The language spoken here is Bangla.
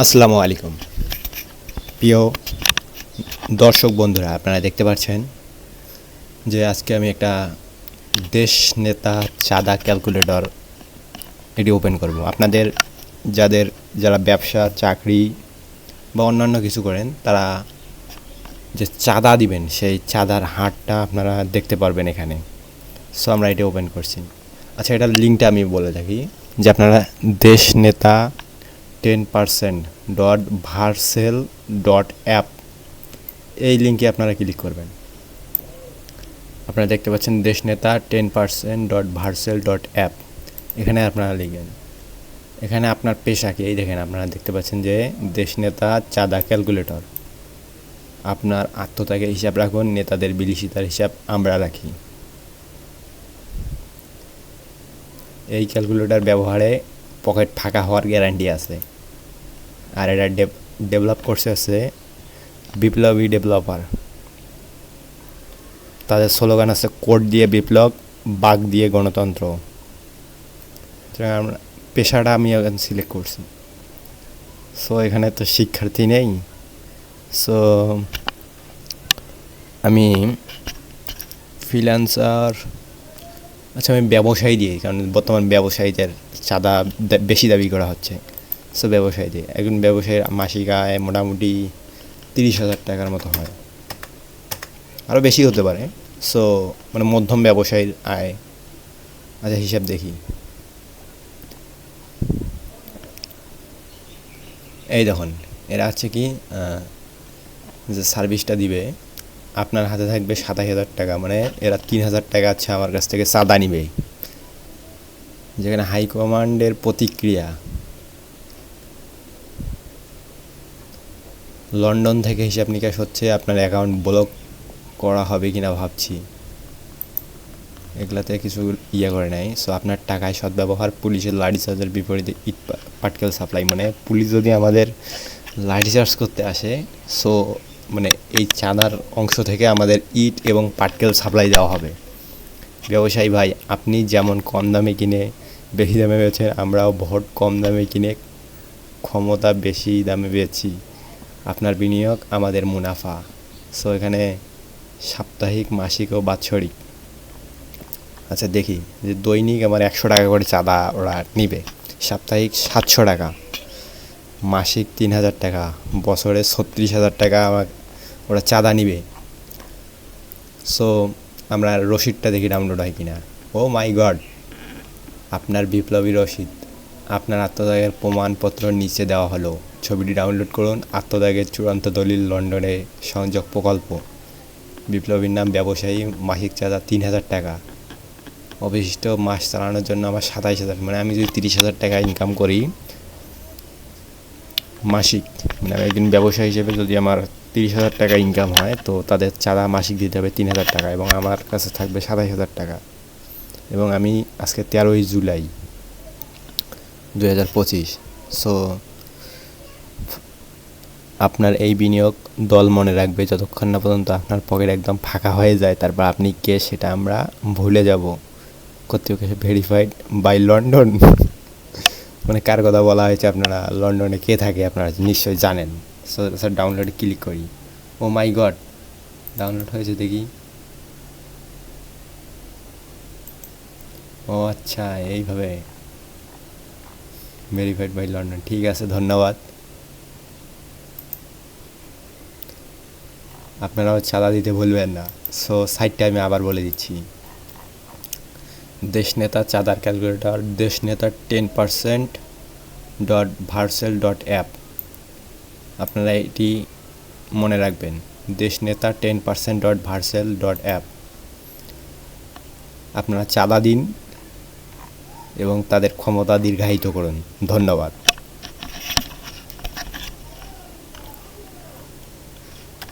আসসালামু আলাইকুম প্রিয় দর্শক বন্ধুরা, আপনারা দেখতে পাচ্ছেন যে আজকে আমি একটা দেশ নেতা চাঁদা ক্যালকুলেটর এটি ওপেন করব। আপনাদের যারা ব্যবসা, চাকরি বা অন্যান্য কিছু করেন, তারা যে চাঁদা দিবেন সেই চাঁদার হারটা আপনারা দেখতে পারবেন এখানে। সো আমরা এটি ওপেন করছি। আচ্ছা, এটার লিঙ্কটা আমি বলে থাকি যে আপনারা দেশ নেতা 10% .ভার্সেল.অ্যাপ এই লিঙ্কে আপনারা ক্লিক করবেন। আপনারা দেখতে পাচ্ছেন দেশ নেতা 10% .ভার্সেল.অ্যাপ। এখানে আপনারা লিখবেন, এখানে আপনার পেশা কি, এই দেখেন আপনারা দেখতে পাচ্ছেন যে দেশ নেতা চাঁদা ক্যালকুলেটর। আপনার আত্মত্যাগের হিসাব রাখুন, নেতাদের বিলাসিতার হিসাব আমরা রাখি। এই ক্যালকুলেটর ব্যবহারে পকেট ফাঁকা হওয়ার গ্যারান্টি আছে। আর এটা ডেভেলপ করছে হচ্ছে বিপ্লবী ডেভেলপার। তাদের স্লোগান আছে কোড দিয়ে বিপ্লব, বাঘ দিয়ে গণতন্ত্র। পেশাটা আমি এখন সিলেক্ট করছি। সো এখানে তো শিক্ষার্থী নেই, সো আমি ফ্রিল্যান্সার, আচ্ছা আমি ব্যবসায়ী দিই, কারণ বর্তমান ব্যবসায়ীদের চাঁদা বেশি দাবি করা হচ্ছে। সো ব্যবসায়ী দিই, একজন ব্যবসায়ীর মাসিক আয় মোটামুটি 30,000 টাকার মতো হয়, আরও বেশি হতে পারে। সো মানে মধ্যম ব্যবসায়ীর আয়। আচ্ছা হিসাব দেখি, এই দেখুন এরা হচ্ছে কি যে সার্ভিসটা দিবে, আপনার হাতে থাকবে 27,000 টাকা, মানে এরা 3,000 টাকা আছে আমার কাছ থেকে চাঁদা নিবে। যেখানে হাইকমান্ডের প্রতিক্রিয়া, লন্ডন থেকে হিসাব নিকাশ হচ্ছে, আপনার অ্যাকাউন্ট ব্লক করা হবে কিনা ভাবছি, এগুলাতে কিছু করে নাই। সো আপনার টাকায় সদ্ব্যবহার, পুলিশের লাঠিচার্জের বিপরীতে ইট পাটকেল সাপ্লাই। মানে পুলিশ যদি আমাদের লাঠিচার্জ করতে আসে, সো মানে এই চাঁদার অংশ থেকে আমাদের ইট এবং পাটকেল সাপ্লাই দেওয়া হবে। ব্যবসায়ী ভাই, আপনি যেমন কম দামে কিনে বেশি দামে বেচেন, আমরাও ভোট কম দামে কিনে ক্ষমতা বেশি দামে বেচি। আপনার বিনিয়োগ আমাদের মুনাফা। সো এখানে সাপ্তাহিক, মাসিক ও বাৎসরিক। আচ্ছা দেখি যে দৈনিক আমার 100 টাকা করে চাঁদা ওরা নিবে, সাপ্তাহিক 700 টাকা, মাসিক 3,000 টাকা, বছরে 36,000 টাকা আমার ওরা চাঁদা নিবে। সো আমরা রসিদটা দেখি ডাউনলোড হয় কিনা। ও মাই গড, আপনার বিপ্লবী রসিদ, আপনার আত্মত্যাগের প্রমাণপত্র নিচে দেওয়া হলো, ছবিটি ডাউনলোড করুন। আত্মত্যাগের চূড়ান্ত দলিল, লন্ডনে সংযোগ প্রকল্প। বিপ্লবীর নাম, ব্যবসায়ী, মাসিক চাঁদা 3,000 টাকা, অবশিষ্ট মাস চালানোর জন্য আমার 27,000। মানে আমি যদি 30,000 টাকা ইনকাম করি মাসিক, মানে আমি একজন ব্যবসায়ী হিসেবে যদি আমার 30,000 টাকা ইনকাম হয়, তো তাদের চাঁদা মাসিক দিতে হবে 3,000 টাকা, এবং আমার কাছে থাকবে 27,000 টাকা। এবং আমি আজকে 13ই জুলাই 2025। সো আপনার এই বিনিয়োগ দল মনে রাখবে যতক্ষণ না পর্যন্ত আপনার পকেট একদম ফাঁকা হয়ে যায়। তারপর আপনি কে সেটা আমরা ভুলে যাব। কর্তৃপক্ষ ভেরিফাইড বাই লন্ডন। মানে কার কথা বলা হয়েছে, আপনারা লন্ডনে কে থাকে আপনারা নিশ্চয়ই জানেন। সো স্যার ডাউনলোডে ক্লিক করি। ও মাই গড, ডাউনলোড হয়েছে দেখি। ও আচ্ছা, এইভাবে ভেরিফাইড বাই লন্ডন। ঠিক আছে, ধন্যবাদ। আপনারাও চাঁদা দিতে ভুলবেন না। সো সাইটটা আমি আবার বলে দিচ্ছি, দেশ নেতা চাঁদার ক্যালকুলেটর, দেশ নেতা 10% .ভার্সেল.অ্যাপ। আপনারা এটি মনে রাখবেন, দেশ নেতা 10% .ভার্সেল.অ্যাপ। আপনারা চাঁদা দিন এবং তাদের ক্ষমতা দীর্ঘায়িত করুন। ধন্যবাদ।